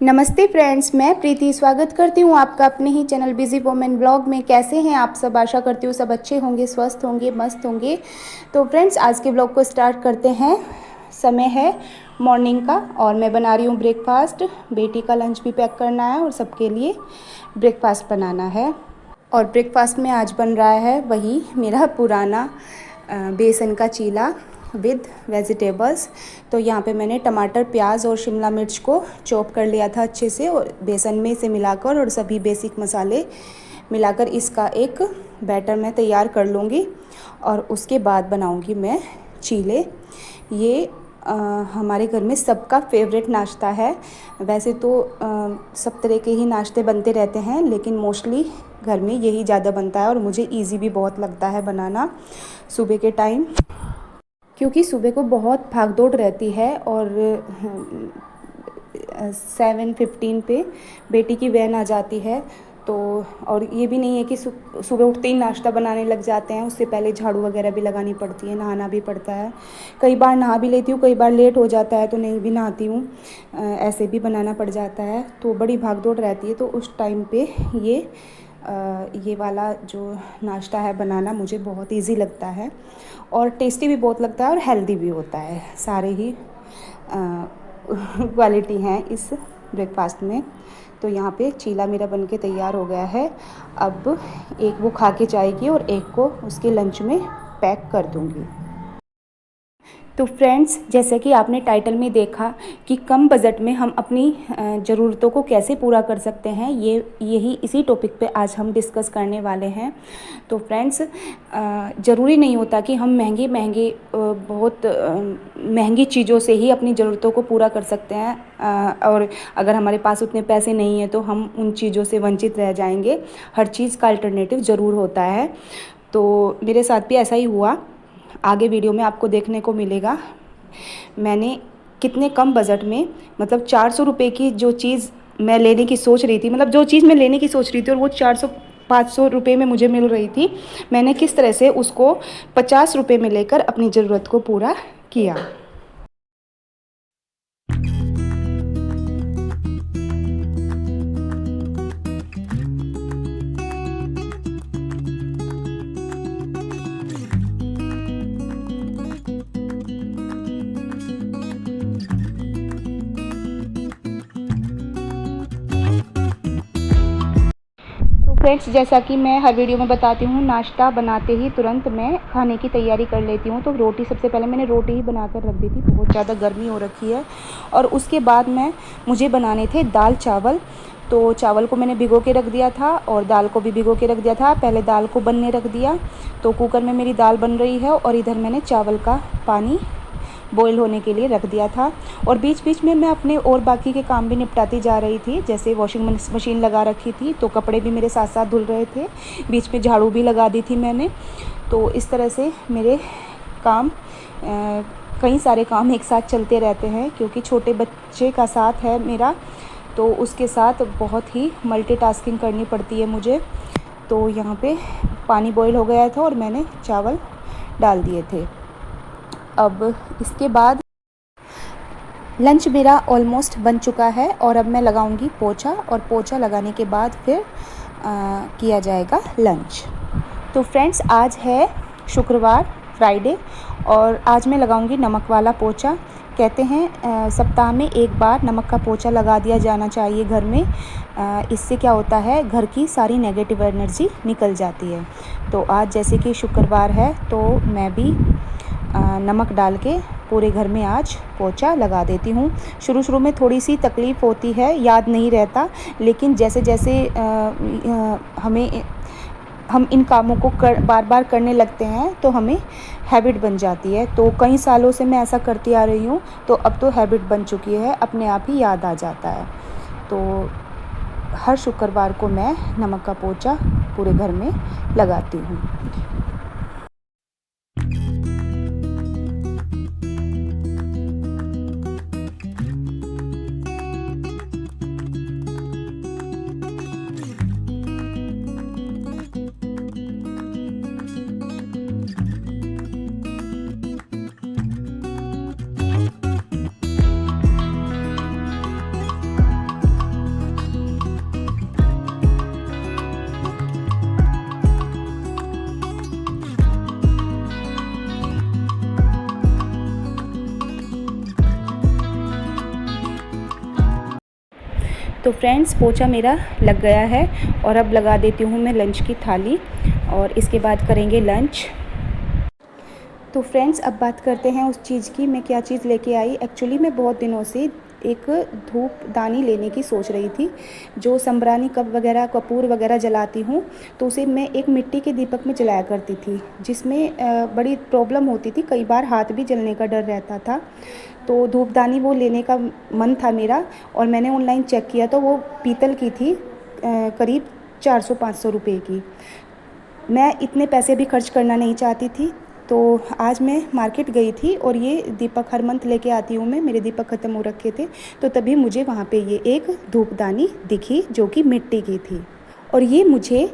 नमस्ते फ्रेंड्स, मैं प्रीति स्वागत करती हूँ आपका अपने ही चैनल बिजी वोमेन ब्लॉग में। कैसे हैं आप सब? आशा करती हूँ सब अच्छे होंगे, स्वस्थ होंगे, मस्त होंगे। तो फ्रेंड्स, आज के ब्लॉग को स्टार्ट करते हैं। समय है मॉर्निंग का और मैं बना रही हूँ ब्रेकफास्ट। बेटी का लंच भी पैक करना है और सबके लिए ब्रेकफास्ट बनाना है। और ब्रेकफास्ट में आज बन रहा है वही मेरा पुराना बेसन का चीला विद वेजिटेबल्स। तो यहाँ पे मैंने टमाटर, प्याज और शिमला मिर्च को चॉप कर लिया था अच्छे से और बेसन में इसे मिलाकर और सभी बेसिक मसाले मिलाकर इसका एक बैटर मैं तैयार कर लूँगी। और उसके बाद बनाऊँगी मैं चीले। ये हमारे घर में सबका फेवरेट नाश्ता है। वैसे तो सब तरह के ही नाश्ते बनते रहते हैं, लेकिन मोस्टली घर में यही ज़्यादा बनता है और मुझे इजी भी बहुत लगता है बनाना सुबह के टाइम, क्योंकि सुबह को बहुत भाग दौड़ रहती है। और 7:15 पे बेटी की वैन आ जाती है। तो और ये भी नहीं है कि सुबह उठते ही नाश्ता बनाने लग जाते हैं, उससे पहले झाड़ू वगैरह भी लगानी पड़ती है, नहाना भी पड़ता है। कई बार नहा भी लेती हूँ, कई बार लेट हो जाता है तो नहीं भी नहाती हूँ, ऐसे भी बनाना पड़ जाता है। तो बड़ी भाग दौड़ रहती है, तो उस टाइम पे ये वाला जो नाश्ता है बनाना मुझे बहुत इजी लगता है और टेस्टी भी बहुत लगता है और हेल्दी भी होता है। सारे ही क्वालिटी हैं इस ब्रेकफास्ट में। तो यहाँ पे चीला मेरा बनके तैयार हो गया है। अब एक वो खा के जाएगी और एक को उसके लंच में पैक कर दूँगी। तो फ्रेंड्स, जैसे कि आपने टाइटल में देखा कि कम बजट में हम अपनी ज़रूरतों को कैसे पूरा कर सकते हैं, यही इसी टॉपिक पे आज हम डिस्कस करने वाले हैं। तो फ्रेंड्स, ज़रूरी नहीं होता कि हम बहुत महंगी चीज़ों से ही अपनी ज़रूरतों को पूरा कर सकते हैं। और अगर हमारे पास उतने पैसे नहीं हैं तो हम उन चीज़ों से वंचित रह जाएंगे। हर चीज़ का अल्टरनेटिव ज़रूर होता है। तो मेरे साथ भी ऐसा ही हुआ। आगे वीडियो में आपको देखने को मिलेगा मैंने कितने कम बजट में, मतलब 400 रुपये की जो चीज़ मैं लेने की सोच रही थी, मतलब जो चीज़ मैं लेने की सोच रही थी और वो 400-500 रुपये में मुझे मिल रही थी, मैंने किस तरह से उसको 50 रुपये में लेकर अपनी ज़रूरत को पूरा किया। फ्रेंड्स, जैसा कि मैं हर वीडियो में बताती हूँ, नाश्ता बनाते ही तुरंत मैं खाने की तैयारी कर लेती हूँ। तो रोटी, सबसे पहले मैंने रोटी ही बनाकर रख दी थी, बहुत ज़्यादा गर्मी हो रखी है। और उसके बाद मुझे बनाने थे दाल चावल। तो चावल को मैंने भिगो के रख दिया था और दाल को भी भिगो के रख दिया था। पहले दाल को बनने रख दिया, तो कुकर में मेरी दाल बन रही है और इधर मैंने चावल का पानी बॉईल होने के लिए रख दिया था। और बीच बीच में मैं अपने और बाकी के काम भी निपटाती जा रही थी। जैसे वॉशिंग मशीन लगा रखी थी, तो कपड़े भी मेरे साथ साथ धुल रहे थे। बीच में झाड़ू भी लगा दी थी मैंने। तो इस तरह से मेरे काम कई सारे काम एक साथ चलते रहते हैं, क्योंकि छोटे बच्चे का साथ है मेरा, तो उसके साथ बहुत ही मल्टीटास्किंग करनी पड़ती है मुझे। तो यहाँ पे पानी बॉईल हो गया था और मैंने चावल डाल दिए थे। अब इसके बाद लंच मेरा ऑलमोस्ट बन चुका है और अब मैं लगाऊंगी पोछा, और पोछा लगाने के बाद फिर किया जाएगा लंच। तो फ्रेंड्स, आज है शुक्रवार, फ्राइडे, और आज मैं लगाऊंगी नमक वाला पोछा। कहते हैं सप्ताह में एक बार नमक का पोछा लगा दिया जाना चाहिए घर में। इससे क्या होता है, घर की सारी नेगेटिव एनर्जी निकल जाती है। तो आज जैसे कि शुक्रवार है, तो मैं भी नमक डाल के पूरे घर में आज पोछा लगा देती हूँ। शुरू शुरू में थोड़ी सी तकलीफ़ होती है, याद नहीं रहता, लेकिन जैसे जैसे हम इन कामों को बार बार करने लगते हैं तो हमें हैबिट बन जाती है। तो कई सालों से मैं ऐसा करती आ रही हूँ, तो अब तो हैबिट बन चुकी है, अपने आप ही याद आ जाता है। तो हर शुक्रवार को मैं नमक का पोछा पूरे घर में लगाती हूँ। तो फ्रेंड्स पोछा मेरा लग गया है और अब लगा देती हूँ मैं लंच की थाली और इसके बाद करेंगे लंच। तो फ्रेंड्स अब बात करते हैं उस चीज़ की, मैं क्या चीज़ लेके आई। एक्चुअली मैं बहुत दिनों से एक धूपदानी लेने की सोच रही थी, जो संबरानी कप वगैरह कपूर वगैरह जलाती हूँ तो उसे मैं एक मिट्टी के दीपक में जलाया करती थी, जिसमें बड़ी प्रॉब्लम होती थी, कई बार हाथ भी जलने का डर रहता था। तो धूपदानी वो लेने का मन था मेरा और मैंने ऑनलाइन चेक किया तो वो पीतल की थी, करीब 400-500 रुपये की। मैं इतने पैसे भी खर्च करना नहीं चाहती थी, तो आज मैं मार्केट गई थी और ये दीपक हर मंथ लेके आती हूँ मैं, मेरे दीपक ख़त्म हो रखे थे, तो तभी मुझे वहाँ पे ये एक धूपदानी दिखी जो कि मिट्टी की थी और ये मुझे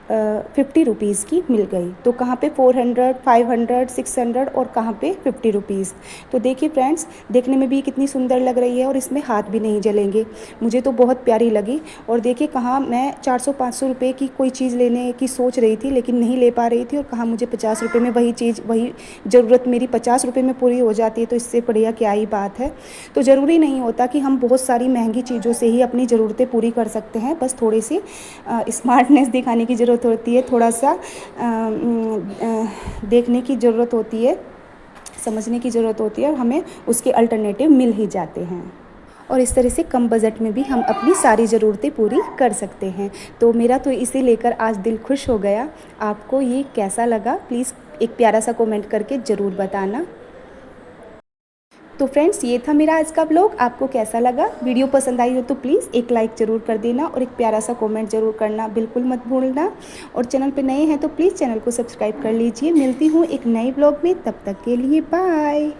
50 रुपीज़ की मिल गई। तो कहाँ पे 400, 500, 600 और कहाँ पे 50 रुपीज़। तो देखिए फ्रेंड्स, देखने में भी कितनी सुंदर लग रही है और इसमें हाथ भी नहीं जलेंगे, मुझे तो बहुत प्यारी लगी। और देखिए कहाँ मैं 400-500 रुपये की कोई चीज़ लेने की सोच रही थी लेकिन नहीं ले पा रही थी, और कहाँ मुझे 50 रुपये में वही चीज़, वही ज़रूरत मेरी 50 रुपये में पूरी हो जाती है, तो इससे बढ़िया क्या ही बात है। तो ज़रूरी नहीं होता कि हम बहुत सारी महंगी चीज़ों से ही अपनी ज़रूरतें पूरी कर सकते हैं, बस थोड़ी सी स्मार्टनेस दिखाने की ज़रूरत होती है, थोड़ा सा देखने की ज़रूरत होती है, समझने की ज़रूरत होती है और हमें उसके अल्टरनेटिव मिल ही जाते हैं। और इस तरह से कम बजट में भी हम अपनी सारी ज़रूरतें पूरी कर सकते हैं। तो मेरा तो इसे लेकर आज दिल खुश हो गया। आपको ये कैसा लगा प्लीज़ एक प्यारा सा कमेंट करके ज़रूर बताना। तो फ्रेंड्स ये था मेरा आज का ब्लॉग, आपको कैसा लगा? वीडियो पसंद आई हो तो प्लीज़ एक लाइक ज़रूर कर देना और एक प्यारा सा कमेंट ज़रूर करना बिल्कुल मत भूलना। और चैनल पे नए हैं तो प्लीज़ चैनल को सब्सक्राइब कर लीजिए। मिलती हूँ एक नए ब्लॉग में, तब तक के लिए बाय।